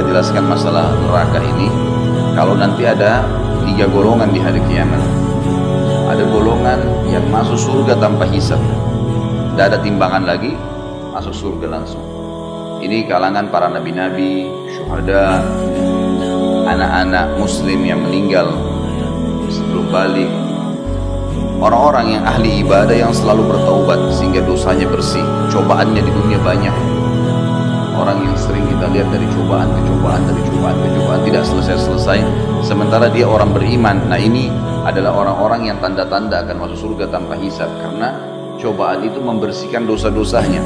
kita jelaskan masalah neraka ini. Kalau nanti ada 3 golongan di hari kiamat. Ada golongan yang masuk surga tanpa hisab, tidak ada timbangan lagi, masuk surga langsung. Ini kalangan para nabi-nabi, syuhada, anak-anak muslim yang meninggal sebelum balik, orang-orang yang ahli ibadah yang selalu bertaubat sehingga dosanya bersih. Cobaannya di dunia banyak. Orang yang sering kita lihat dari cobaan ke cobaan, dari cobaan ke cobaan, tidak selesai-selesai, sementara dia orang beriman. Nah, ini adalah orang-orang yang tanda-tanda akan masuk surga tanpa hisab, karena cobaan itu membersihkan dosa-dosanya.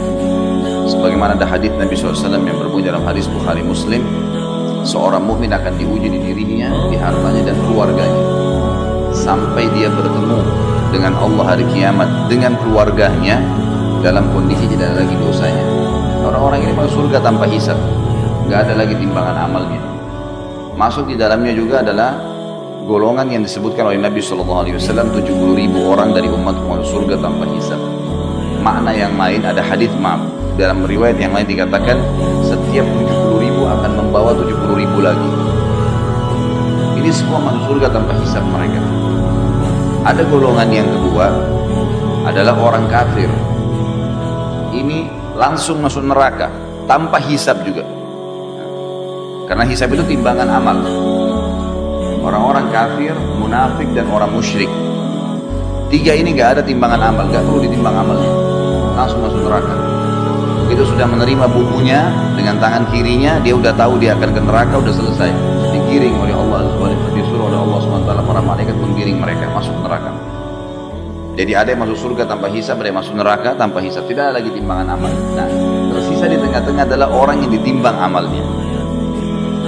Sebagaimana ada hadis Nabi SAW yang berbunyi dalam hadis Bukhari Muslim, seorang mukmin akan diuji di dirinya, di hartanya dan keluarganya, sampai dia bertemu dengan Allah hari kiamat dengan keluarganya dalam kondisi tidak ada lagi dosanya. Orang-orang ini masuk surga tanpa hisab, nggak ada lagi timbangan amalnya. Masuk di dalamnya juga adalah golongan yang disebutkan oleh Nabi SAW, 70.000 orang dari umat masuk surga tanpa hisab. Makna yang lain, ada hadis dalam riwayat yang lain dikatakan setiap 70.000 akan membawa 70.000 lagi. Ini semua masuk surga tanpa hisab mereka. Ada golongan yang kedua adalah orang kafir. Ini langsung masuk neraka tanpa hisab juga, karena hisab itu timbangan amal. Orang-orang kafir, munafik dan orang musyrik, 3 ini gak ada timbangan amal, gak perlu ditimbang amalnya, langsung masuk neraka. Begitu sudah menerima bukunya dengan tangan kirinya, dia udah tahu dia akan ke neraka, udah selesai, digiring oleh Allah, disuruh oleh Allah SWT, para malaikat menggiring mereka masuk neraka. Jadi ada yang masuk surga tanpa hisab, ada yang masuk neraka tanpa hisab, tidak ada lagi timbangan amal. Nah, tersisa di tengah-tengah adalah orang yang ditimbang amalnya.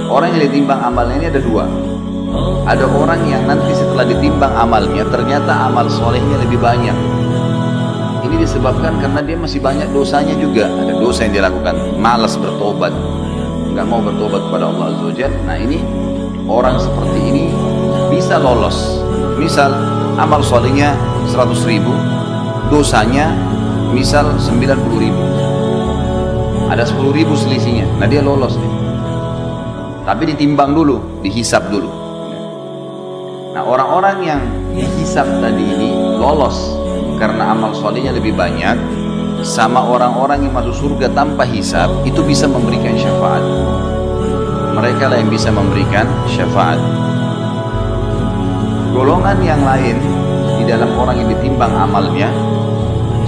Orang yang ditimbang amalnya ini ada 2. Ada orang yang nanti setelah ditimbang amalnya ternyata amal solehnya lebih banyak. Ini disebabkan karena dia masih banyak dosanya juga. Ada dosa yang dia lakukan, malas bertobat, nggak mau bertobat kepada Allah Azza wa Jalla. Nah, ini orang seperti ini bisa lolos. Misal amal solehnya 100.000, dosanya misal 90.000, ada 10.000 selisihnya. Nah, dia lolos nih, tapi ditimbang dulu, dihisap dulu. Nah, orang-orang yang dihisap tadi ini lolos karena amal solehnya lebih banyak, sama orang-orang yang masuk surga tanpa hisap itu bisa memberikan syafaat. Mereka lah yang bisa memberikan syafaat. Golongan yang lain di dalam orang yang ditimbang amalnya,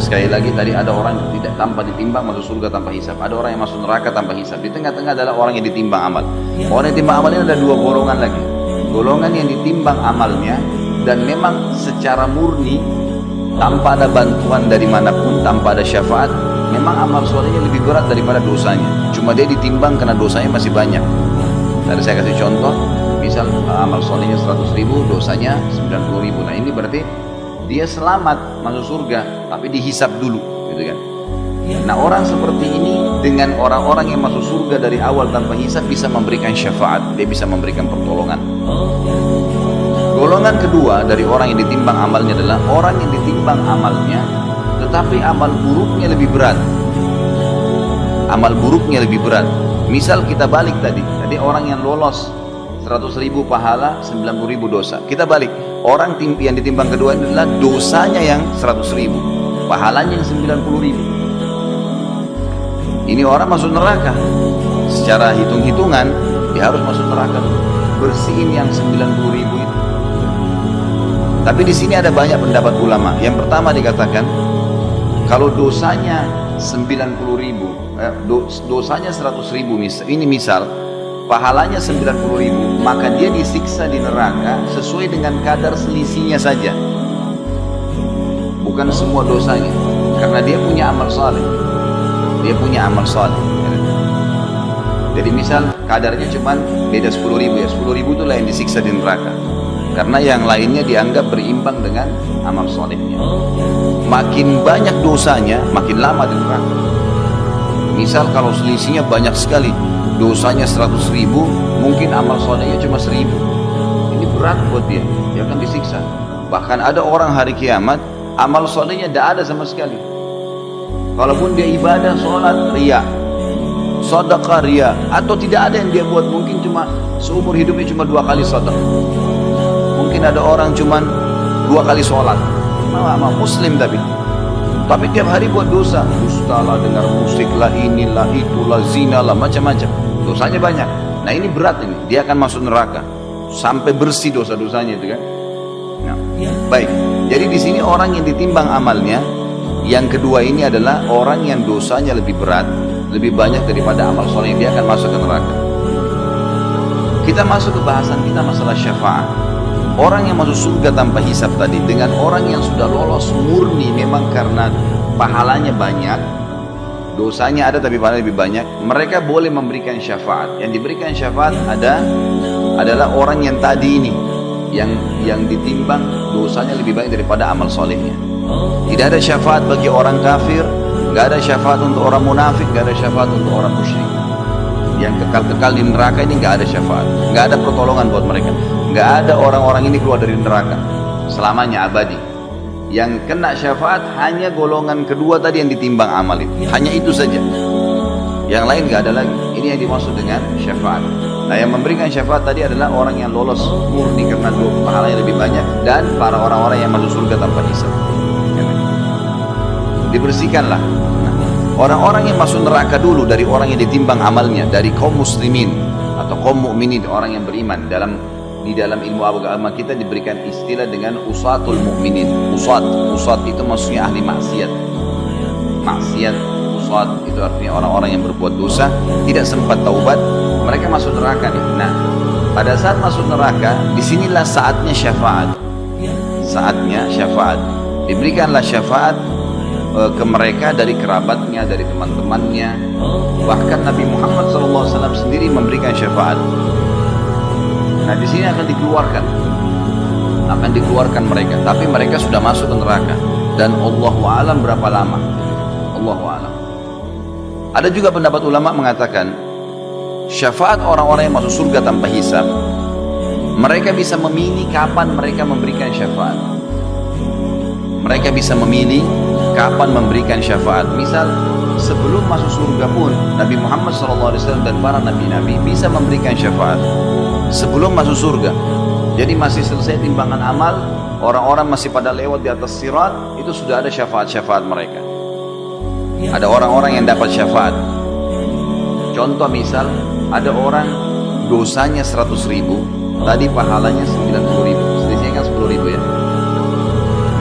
sekali lagi tadi ada orang yang tidak tanpa ditimbang masuk surga tanpa hisab, ada orang yang masuk neraka tanpa hisab. Di tengah-tengah adalah orang yang ditimbang amal. Orang yang ditimbang amalnya ada 2 golongan lagi. Golongan yang ditimbang amalnya dan memang secara murni tanpa ada bantuan dari manapun, tanpa ada syafaat, memang amal solehnya lebih berat daripada dosanya. Cuma dia ditimbang karena dosanya masih banyak. Tadi saya kasih contoh, misal amal solehnya 100.000, dosanya 90.000. Nah, ini berarti dia selamat masuk surga, tapi dihisap dulu, gitu kan? Nah, orang seperti ini dengan orang-orang yang masuk surga dari awal tanpa hisap bisa memberikan syafaat, dia bisa memberikan pertolongan. Golongan kedua dari orang yang ditimbang amalnya adalah orang yang ditimbang amalnya, tetapi amal buruknya lebih berat. Amal buruknya lebih berat. Misal kita balik tadi orang yang lolos 100.000 pahala, 90.000 dosa. Kita balik, orang yang ditimbang kedua ini adalah dosanya yang 100.000, pahalanya yang 90.000. Ini orang masuk neraka. Secara hitung-hitungan dia harus masuk neraka dulu, bersihin yang 90.000 itu. Tapi di sini ada banyak pendapat ulama. Yang pertama dikatakan kalau dosanya 90.000, dosanya 100.000, ini misal pahalanya 90.000, maka dia disiksa di neraka sesuai dengan kadar selisihnya saja, bukan semua dosanya, karena dia punya amal saleh. Dia punya amal saleh. Jadi misal kadarnya cuma beda 10.000 ya, 10.000 itulah yang disiksa di neraka, karena yang lainnya dianggap berimbang dengan amal salehnya. Makin banyak dosanya, makin lama di neraka. Misal kalau selisihnya banyak sekali, dosanya 100.000, mungkin amal solehnya cuma 1.000. Ini berat buat dia akan disiksa. Bahkan ada orang hari kiamat amal solehnya tidak ada sama sekali. Kalaupun dia ibadah, sholat, riya, sedekah ria, atau tidak ada yang dia buat, mungkin cuma seumur hidupnya cuma 2 kali sedekah. Mungkin ada orang cuma 2 kali sholat, muslim tapi tiap hari buat dosa, dusta lah, dengar musik lah, inilah, itulah, zina lah, macam-macam. Dosanya banyak. Nah ini berat ini, dia akan masuk neraka sampai bersih dosa-dosanya itu kan. Nah, baik. Jadi di sini orang yang ditimbang amalnya, yang kedua ini adalah orang yang dosanya lebih berat, lebih banyak daripada amal soleh, dia akan masuk ke neraka. Kita masuk ke bahasan kita masalah syafaat. Orang yang masuk surga tanpa hisab tadi dengan orang yang sudah lolos murni memang karena pahalanya banyak, dosanya ada tapi pahalanya lebih banyak, mereka boleh memberikan syafaat. Yang diberikan syafaat adalah orang yang tadi ini, yang ditimbang dosanya lebih banyak daripada amal solehnya. Tidak ada syafaat bagi orang kafir, nggak ada syafaat untuk orang munafik, nggak ada syafaat untuk orang musyrik. Yang kekal-kekal di neraka ini nggak ada syafaat, nggak ada pertolongan buat mereka. Nggak ada orang-orang ini keluar dari neraka selamanya abadi. Yang kena syafaat hanya golongan kedua tadi yang ditimbang amal itu, hanya itu saja. Yang lain nggak ada lagi. Ini yang dimaksud dengan syafaat. Nah, yang memberikan syafaat tadi adalah orang yang lolos murni karena pahalanya lebih banyak, dan para orang-orang yang masuk surga tanpa hisab. Dibersihkanlah. Nah, orang-orang yang masuk neraka dulu dari orang yang ditimbang amalnya, dari kaum muslimin atau kaum mukminin, orang yang beriman. Di dalam ilmu agama kita diberikan istilah dengan usatul mukminin. Usat itu maksudnya ahli maksiat. Maksiat, usat itu artinya orang-orang yang berbuat dosa, tidak sempat taubat, mereka masuk neraka nih. Nah, pada saat masuk neraka, disinilah saatnya syafaat. Saatnya syafaat. Diberikanlah syafaat ke mereka dari kerabatnya, dari teman-temannya. Bahkan Nabi Muhammad SAW sendiri memberikan syafaat. Nah, di sini akan dikeluarkan mereka, tapi mereka sudah masuk ke neraka. Dan Allahu a'lam berapa lama? Allahu a'lam. Ada juga pendapat ulama mengatakan syafaat orang-orang yang masuk surga tanpa hisab, mereka bisa memilih kapan mereka memberikan syafaat. Mereka bisa memilih kapan memberikan syafaat. Misal sebelum masuk surga pun Nabi Muhammad SAW dan para nabi-nabi bisa memberikan syafaat sebelum masuk surga. Jadi masih selesai timbangan amal, orang-orang masih pada lewat di atas sirat, itu sudah ada syafaat-syafaat mereka. Ada orang-orang yang dapat syafaat. Contoh misal, ada orang dosanya 100.000, tadi pahalanya 90.000, selisihnya kan 10.000 ya.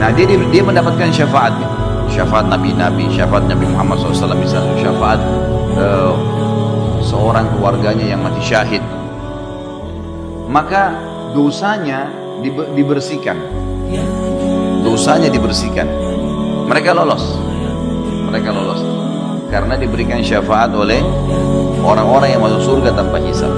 Nah, dia mendapatkan syafaatnya. Syafaat nabi-nabi, syafaat Nabi Muhammad SAW misalnya, syafaat seorang keluarganya yang mati syahid. Maka dosanya dibersihkan. Dosanya dibersihkan. Mereka lolos. Karena diberikan syafaat oleh orang-orang yang masuk surga tanpa hisab.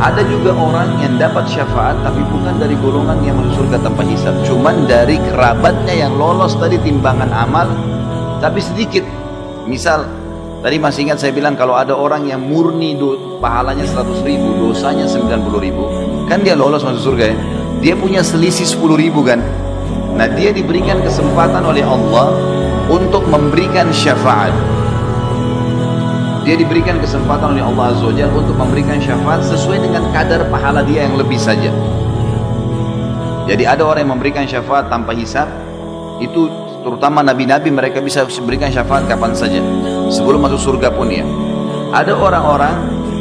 Ada juga orang yang dapat syafaat tapi bukan dari golongan yang masuk surga tanpa hisab, cuman dari kerabatnya yang lolos tadi timbangan amal tapi sedikit. Misal tadi masih ingat saya bilang kalau ada orang yang murni pahalanya 100.000, dosanya 90.000, kan dia lolos masuk surga ya. Dia punya selisih 10.000 kan. Nah, dia diberikan kesempatan oleh Allah untuk memberikan syafaat. Dia diberikan kesempatan oleh Allah Azza wa Jalla untuk memberikan syafaat sesuai dengan kadar pahala dia yang lebih saja. Jadi ada orang yang memberikan syafaat tanpa hisab, itu terutama nabi-nabi, mereka bisa berikan syafaat kapan saja sebelum masuk surga pun ya. Ada orang-orang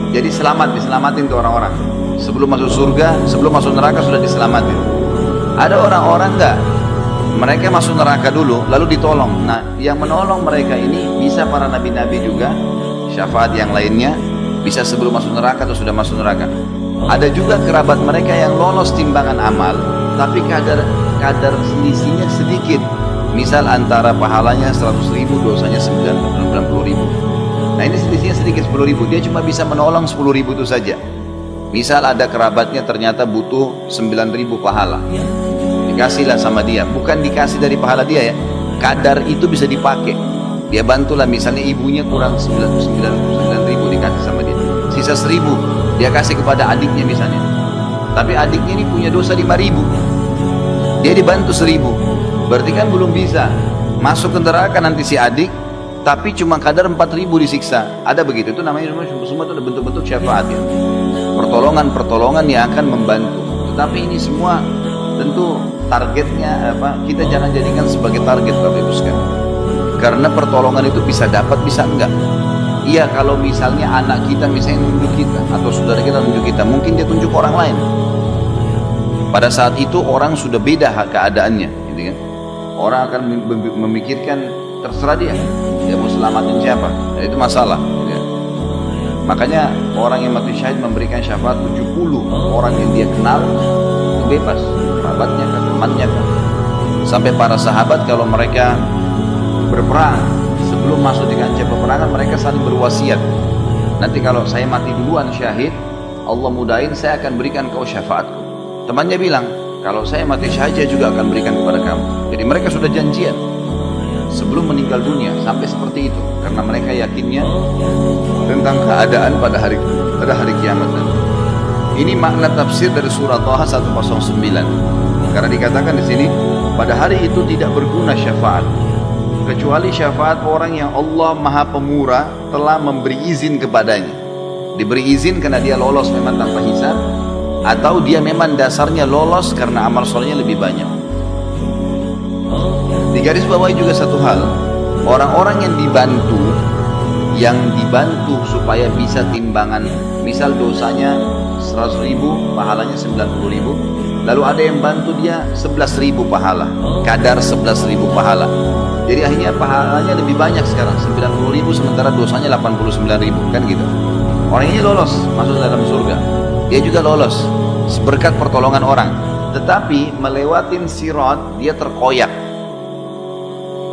jadi diselamatin tuh orang-orang sebelum masuk surga, sebelum masuk neraka sudah diselamatin. Ada orang-orang enggak, mereka masuk neraka dulu lalu ditolong. Nah, yang menolong mereka ini bisa para nabi-nabi juga, syafaat yang lainnya bisa sebelum masuk neraka atau sudah masuk neraka. Ada juga kerabat mereka yang lolos timbangan amal tapi kadar selisihnya sedikit. Misal antara pahalanya 100.000, dosanya 90.000. Nah, ini selisihnya sedikit 10.000, dia cuma bisa menolong 10.000 itu saja. Misal ada kerabatnya ternyata butuh 9.000 pahala, dikasihlah sama dia, bukan dikasih dari pahala dia ya, kadar itu bisa dipakai. Dia bantulah, misalnya ibunya kurang 9.000 dikasih sama dia, sisa 1.000 dia kasih kepada adiknya misalnya, tapi adiknya ini punya dosa 5.000, dia dibantu 1.000, berarti kan belum bisa masuk ke neraka nanti si adik, tapi cuma kadar 4.000 disiksa. Ada begitu, itu namanya semua itu bentuk-bentuk syafaat ya. Pertolongan yang akan membantu. Tetapi ini semua tentu targetnya apa? Kita jangan jadikan sebagai target Bapak Ibu sekalian. Karena pertolongan itu bisa dapat, bisa enggak. Iya, kalau misalnya anak kita misalnya tunjuk kita atau saudara kita tunjuk kita, mungkin dia tunjuk orang lain. Pada saat itu orang sudah beda keadaannya, gitu kan? Orang akan memikirkan terserah dia mau selamatin siapa, ya, itu masalah. Gitu kan? Makanya orang yang mati syahid memberikan syafaat 70 orang yang dia kenal itu bebas, kerabatnya kan, temannya kan. Sampai para sahabat kalau mereka berperang, sebelum masuk di kancah peperangan mereka saling berwasiat, nanti kalau saya mati duluan syahid, Allah mudahin saya akan berikan kau syafaatku. Temannya bilang, kalau saya mati syahid saya juga akan berikan kepada kamu. Jadi mereka sudah janjian sebelum meninggal dunia, sampai seperti itu, karena mereka yakinnya tentang keadaan pada hari kiamat nanti. Ini makna tafsir dari surah Thaha 109. Karena dikatakan di sini, pada hari itu tidak berguna syafaat, kecuali syafaat orang yang Allah Maha Pemurah telah memberi izin kepadanya. Diberi izin karena dia lolos memang tanpa hisab, atau dia memang dasarnya lolos karena amal solehnya lebih banyak. Di garis bawahi juga satu hal, orang-orang yang dibantu supaya bisa timbangan, misal dosanya 100.000, pahalanya 90.000, lalu ada yang bantu dia 11.000 pahala, kadar 11.000 pahala. Jadi akhirnya pahalanya lebih banyak sekarang, 90.000 sementara dosanya 89.000, kan gitu. Orang ini lolos masuk dalam surga, dia juga lolos berkat pertolongan orang, tetapi melewatin sirat dia terkoyak.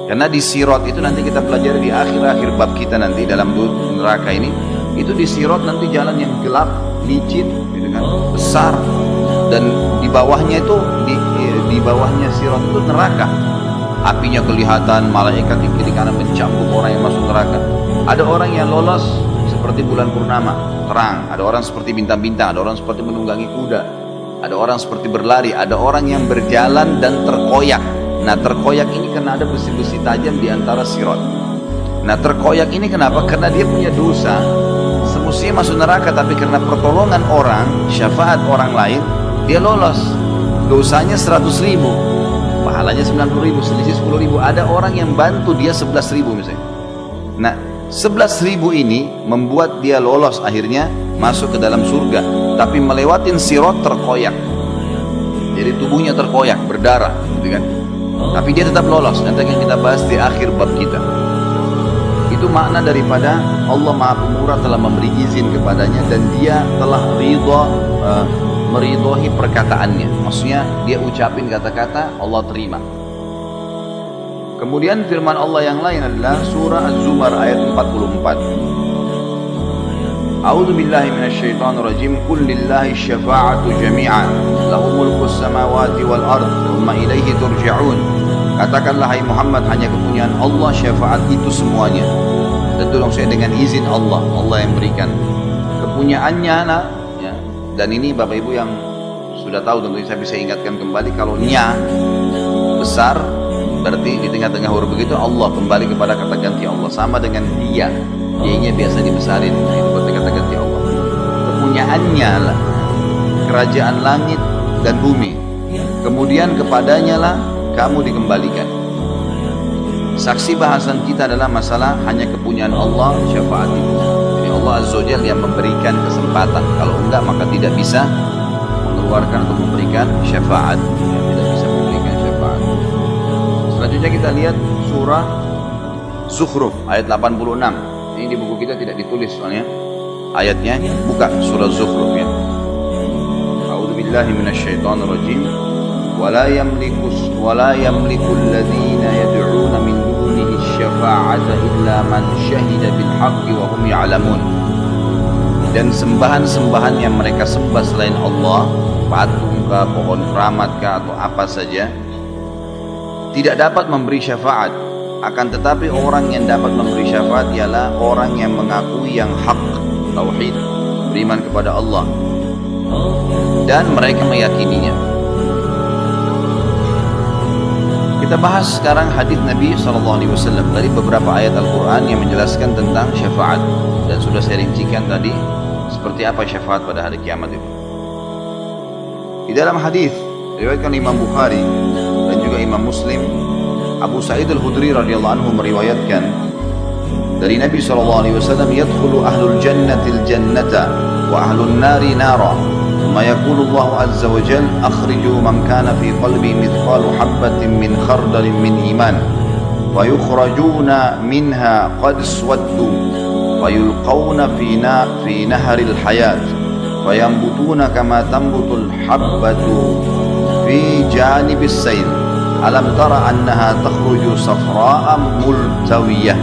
Karena di sirat itu nanti kita pelajari di akhir-akhir bab kita nanti dalam neraka ini, itu di sirat nanti jalan yang gelap, licin, gitu kan, besar, dan di bawahnya itu di bawahnya sirat itu neraka. Apinya kelihatan, malaikat di kiri kanan mencambuk orang yang masuk neraka. Ada orang yang lolos seperti bulan purnama, terang. Ada orang seperti bintang-bintang, ada orang seperti menunggangi kuda, ada orang seperti berlari, ada orang yang berjalan dan terkoyak. Nah, terkoyak ini karena ada besi-besi tajam di antara sirat. Nah, terkoyak ini kenapa? Karena dia punya dosa, semestinya masuk neraka, tapi karena pertolongan orang, syafaat orang lain, dia lolos. Dosanya 100.000, pahalanya 90.000, selisih 10.000. Ada orang yang bantu dia 11.000 misalnya. Nah, 11.000 ini membuat dia lolos, akhirnya masuk ke dalam surga, tapi melewatin sirat terkoyak. Jadi tubuhnya terkoyak, berdarah, gitu kan. Tapi dia tetap lolos. Nanti akan kita bahas di akhir bab kita. Itu makna daripada Allah Maha Pemurah telah memberi izin kepadanya dan dia telah meridhoi perkataannya. Maksudnya dia ucapin kata-kata, Allah terima. Kemudian firman Allah yang lain adalah surah Az-Zumar ayat 44. A'udzu billahi minasyaitonir rajim. Qul lillahi syafa'atu jami'an lahu mulkus samawati wal ard tsumma ilaihi turja'un. Katakanlah hai Muhammad, hanya kepunyaan Allah syafaat itu semuanya. Tentu dong saya dengan izin Allah, Allah yang berikan kepunyaannya lah, ya. Dan ini Bapak Ibu yang sudah tahu tentunya saya bisa ingatkan kembali, kalau nya besar berarti di tengah-tengah huruf begitu Allah, kembali kepada kata ganti Allah, sama dengan dia. Dia-nya biasa dibesarin, nah itu berarti kata ganti Allah. Kepunyaannya lah kerajaan langit dan bumi, kemudian kepadanya lah kamu dikembalikan. Saksi bahasan kita adalah masalah hanya kepunyaan Allah syafaat itu. Jadi Allah Azza wa Jalla yang memberikan kesempatan. Kalau enggak maka tidak bisa mengeluarkan atau memberikan syafaat. Ya, tidak bisa memberikan syafaat. Selanjutnya kita lihat surah Zukhruf ayat 86. Ini di buku kita tidak ditulis soalnya ayatnya. Buka surah Zukhruf ya. A'udzubillahi minasyaitonir rajim. ولا يملك الذين يدعون من دونه الشفاعة إلا من شهد بالحق وهم يعلمون. Dan sembahan-sembahan yang mereka sembah selain Allah, patung kah, pohon keramat kah, atau apa saja, tidak dapat memberi syafaat. Akan tetapi orang yang dapat memberi syafaat ialah orang yang mengakui yang hak, tauhid, beriman kepada Allah, dan mereka meyakininya. Kita Kita bahas sekarang hadis Nabi SAW dari beberapa ayat Al-Quran yang menjelaskan tentang syafaat, dan sudah saya rincikan tadi seperti apa syafaat pada hari kiamat itu. Di dalam hadis riwayatkan Imam Bukhari dan juga Imam Muslim, Abu Sa'id Al-Khudri radhiyallahu anhu meriwayatkan dari Nabi SAW, yadkhulu ahlul jannatil jannata wa ahlun nari nara, ثم يقول الله عز وجل أخرجوا من كان في قلبي مثقال حبة من خردل من إيمان ويخرجون منها قد اسودوا ويلقون في نهر الحياة فينبتون كما تنبت الحبة في جانب السيل ألم تر أنها تخرج صفراء ملتوية.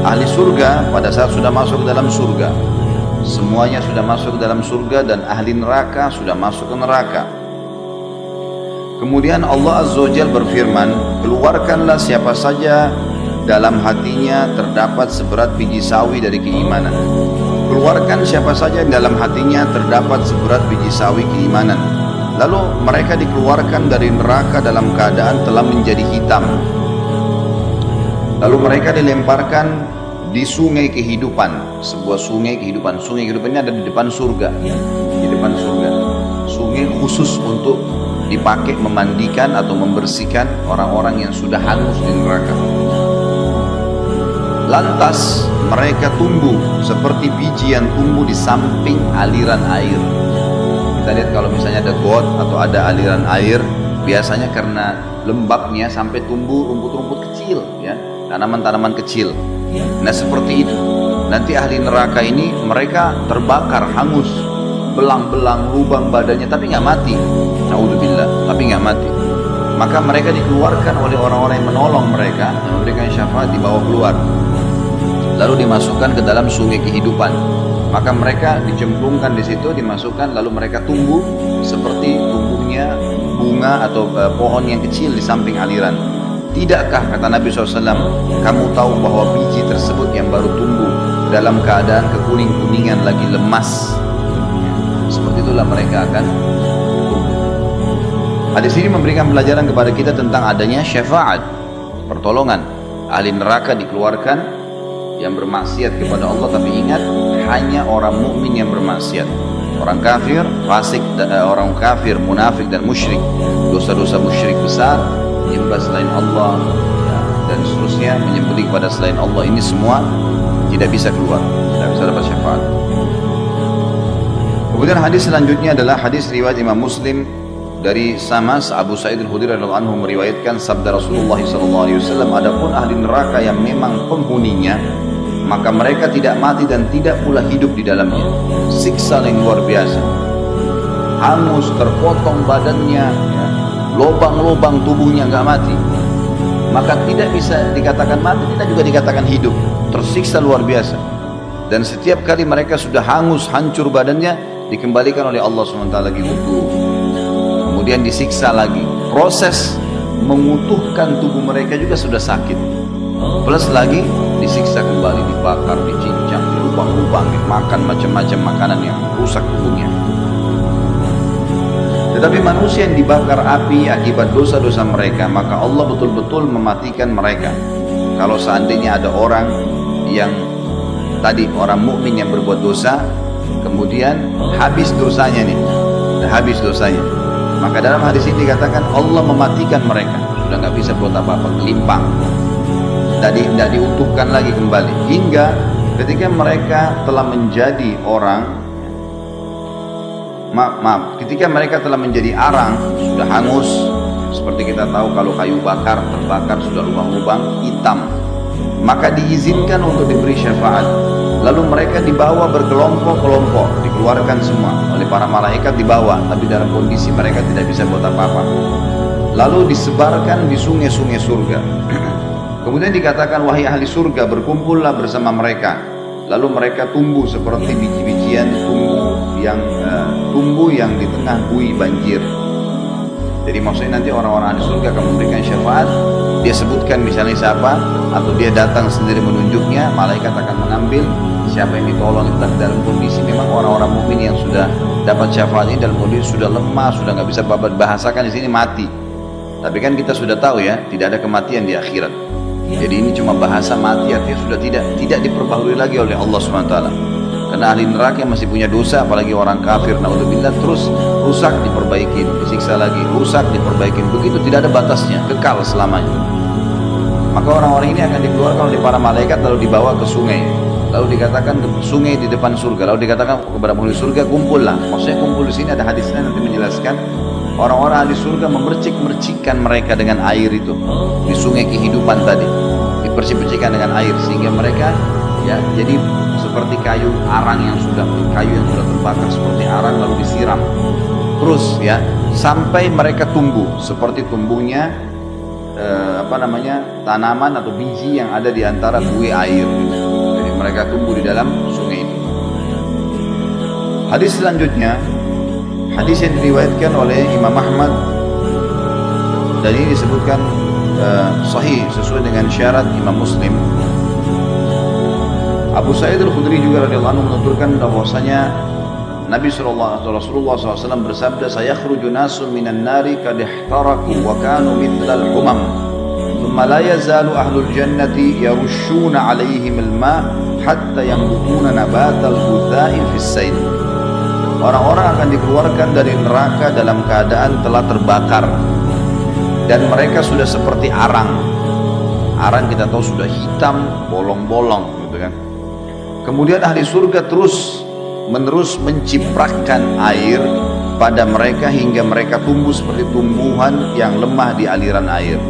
Ahli surga pada saat sudah masuk dalam surga, semuanya sudah masuk ke dalam surga, dan ahli neraka sudah masuk ke neraka. Kemudian Allah Azza wa Jalla berfirman, keluarkanlah siapa saja dalam hatinya terdapat seberat biji sawi dari keimanan. Keluarkan siapa saja dalam hatinya terdapat seberat biji sawi keimanan. Lalu mereka dikeluarkan dari neraka dalam keadaan telah menjadi hitam. Lalu mereka dilemparkan di sungai kehidupan, sebuah sungai kehidupan. Sungai kehidupan ini ada di depan surga, di depan surga. Sungai khusus untuk dipakai memandikan atau membersihkan orang-orang yang sudah hangus di neraka. Lantas mereka tumbuh seperti biji yang tumbuh di samping aliran air. Kita lihat kalau misalnya ada got atau ada aliran air, biasanya karena lembabnya sampai tumbuh rumput-rumput kecil, ya, tanaman-tanaman kecil. Nah seperti itu nanti ahli neraka ini, mereka terbakar, hangus, belang-belang, lubang badannya, tapi nggak mati. Naudzubillah, tapi nggak mati. Maka mereka dikeluarkan oleh orang-orang yang menolong mereka, yang memberikan syafaat, dibawa keluar, lalu dimasukkan ke dalam sungai kehidupan. Maka mereka dicemplungkan di situ, dimasukkan, lalu mereka tumbuh seperti tumbuhnya bunga atau pohon yang kecil di samping aliran. Tidakkah, kata Nabi SAW, kamu tahu bahwa biji tersebut yang baru tumbuh dalam keadaan kekuning-kuningan lagi lemas, seperti itulah mereka akan tumbuh. Hadis ini memberikan pelajaran kepada kita tentang adanya syafaat, pertolongan. Ahli neraka dikeluarkan yang bermaksiat kepada Allah, tapi ingat, hanya orang mukmin yang bermaksiat. Orang kafir, fasik, orang kafir, munafik dan musyrik, dosa-dosa musyrik besar, menyembah selain Allah, ya, dan seterusnya, menyembelih kepada selain Allah, ini semua tidak bisa keluar, tidak bisa dapat syafaat. Kemudian hadis selanjutnya adalah hadis riwayat Imam Muslim dari Samas Abu Sa'id Al-Khudri radhiyallahu anhu meriwayatkan sabda Rasulullah SAW, adapun ahli neraka yang memang penghuninya, maka mereka tidak mati dan tidak pula hidup di dalamnya. Siksa yang luar biasa, hangus, terpotong badannya, ya, lubang-lubang tubuhnya nggak mati. Maka tidak bisa dikatakan mati, tidak juga dikatakan hidup, tersiksa luar biasa. Dan setiap kali mereka sudah hangus, hancur badannya, dikembalikan oleh Allah SWT lagi utuh, kemudian disiksa lagi. Proses mengutuhkan tubuh mereka juga sudah sakit, plus lagi disiksa kembali, dibakar, dicincang, dilubang-lubang, dimakan macam-macam makanan yang rusak tubuhnya. Tetapi manusia yang dibakar api akibat dosa-dosa mereka, maka Allah betul-betul mematikan mereka. Kalau seandainya ada orang yang tadi orang mukmin yang berbuat dosa, kemudian habis dosanya nih, habis dosanya, maka dalam hadis ini dikatakan Allah mematikan mereka, sudah nggak bisa buat apa-apa, limpang, tidak diutuhkan lagi kembali, hingga ketika mereka telah menjadi orang, ketika mereka telah menjadi arang, sudah hangus. Seperti kita tahu kalau kayu bakar, terbakar, sudah lubang-lubang hitam, maka diizinkan untuk diberi syafaat. Lalu mereka dibawa berkelompok-kelompok, dikeluarkan semua oleh para malaikat, dibawa, tapi dalam kondisi mereka tidak bisa buat apa-apa. Lalu disebarkan di sungai-sungai surga. Kemudian dikatakan, wahai ahli surga, berkumpullah bersama mereka. Lalu mereka tumbuh seperti biji-bijian tumbuh yang di tengah bui banjir. Jadi maksudnya nanti orang-orang ahli surga akan memberikan syafaat. Dia sebutkan misalnya siapa, atau dia datang sendiri menunjuknya, malaikat akan mengambil siapa yang ditolong. Dalam kondisi memang orang-orang mukmin yang sudah dapat syafaat ini dalam kondisi sudah lemah, sudah nggak bisa bahasakan di sini, mati. Tapi kan kita sudah tahu ya, tidak ada kematian di akhirat. Jadi ini cuma bahasa mati, artinya sudah tidak diperbaharui lagi oleh Allah SWT. Karena ahli neraka yang masih punya dosa, apalagi orang kafir, naudzubillah, terus rusak diperbaikin, disiksa lagi, rusak diperbaikin, begitu tidak ada batasnya, kekal selamanya. Maka orang-orang ini akan dikeluarkan oleh para malaikat lalu dibawa ke sungai. Lalu dikatakan ke sungai di depan surga. Lalu dikatakan kepada penghuni surga, kumpullah. Maksudnya kumpul di sini ada hadisnya nanti menjelaskan. Orang-orang ahli surga memercik-mercikkan mereka dengan air itu di sungai kehidupan tadi, dipercik-percikan dengan air sehingga mereka ya jadi seperti kayu yang sudah terbakar seperti arang lalu disiram terus ya sampai mereka tumbuh seperti tumbuhnya tanaman atau biji yang ada di antara buih air. Jadi mereka tumbuh di dalam sungai itu. Hadis selanjutnya, hadis yang diriwayatkan oleh Imam Ahmad dan ini disebutkan sahih sesuai dengan syarat Imam Muslim. Abu Sa'id Al-Khudri juga radhiyallahu anhu menuturkan bahwasanya Nabi Rasulullah SAW bersabda, "Sayakhruju nasun minan nari qad ihtaraku wa kanu mithlal humam, thumma la yazalu ahlul jannati yarushuna 'alaihim al-ma' hatta yanbutuna nabatal ghuthai fis sayd." Orang-orang akan dikeluarkan dari neraka dalam keadaan telah terbakar dan mereka sudah seperti arang. Arang kita tahu sudah hitam, bolong-bolong gitu kan. Kemudian ahli surga menerus mencipratkan air pada mereka hingga mereka tumbuh seperti tumbuhan yang lemah di aliran air.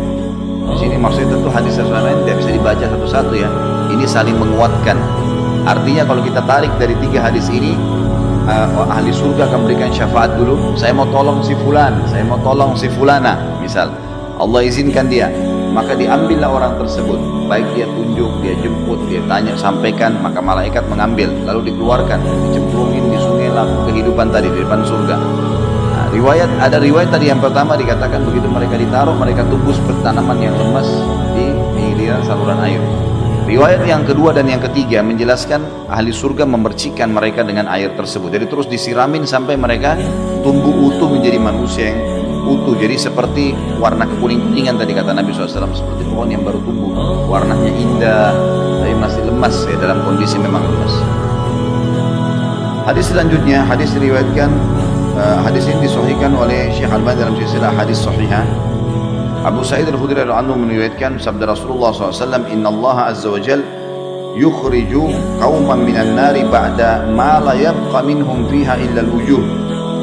Di sini maksudnya tentu hadis lain tidak bisa dibaca satu-satu ya. Ini saling menguatkan. Artinya kalau kita tarik dari 3 hadis ini, ahli surga akan berikan syafaat dulu. Saya mau tolong si fulan, saya mau tolong si fulana, misal Allah izinkan dia, maka diambillah orang tersebut, baik dia tunjuk, dia jemput, dia tanya, sampaikan, maka malaikat mengambil, lalu dikeluarkan, dicemplungin di sungai lampu kehidupan tadi di depan surga. Nah, ada riwayat tadi yang pertama dikatakan begitu mereka ditaruh, mereka tumbuh seperti tanaman yang lemas di pinggiran saluran air. Riwayat yang kedua dan yang ketiga menjelaskan ahli surga memercikkan mereka dengan air tersebut. Jadi terus disiramin sampai mereka tumbuh utuh menjadi manusia yang utuh. Jadi seperti warna kekuning-kuningan tadi kata Nabi SAW, seperti pohon yang baru tumbuh. Warnanya indah, tapi masih lemas ya, dalam kondisi memang lemas. Hadis selanjutnya, hadis diriwayatkan, hadis ini disahihkan oleh Syekh Albani dalam silsilah hadis sahihah. Abu Sa'id Al-Khudri radhiyallahu anhu meriwayatkan sabda Rasulullah SAW, Inna Allah Azza wa Jal yukhriju qauman minan nari ba'da ma la yabqa minhum fiha illa al-wujuh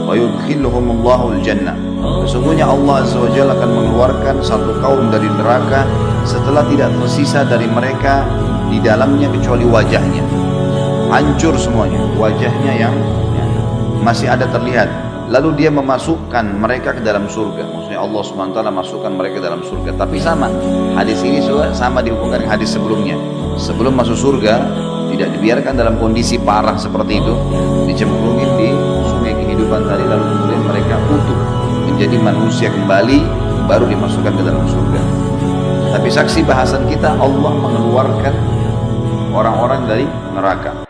wa yudkhiluhum Allahul jannah. Sesungguhnya Allah Azza wa Jalla akan mengeluarkan satu kaum dari neraka setelah tidak tersisa dari mereka di dalamnya kecuali wajahnya. Hancur semuanya, wajahnya yang masih ada terlihat. Lalu dia memasukkan mereka ke dalam surga. Maksudnya Allah SWT masukkan mereka ke dalam surga. Tapi sama, hadis ini sama dihubungkan dengan hadis sebelumnya. Sebelum masuk surga, tidak dibiarkan dalam kondisi parah seperti itu, dicemplungin di sungai kehidupan tadi, lalu kemudian mereka utuh menjadi manusia kembali, baru dimasukkan ke dalam surga. Tapi saksi bahasan kita, Allah mengeluarkan orang-orang dari neraka.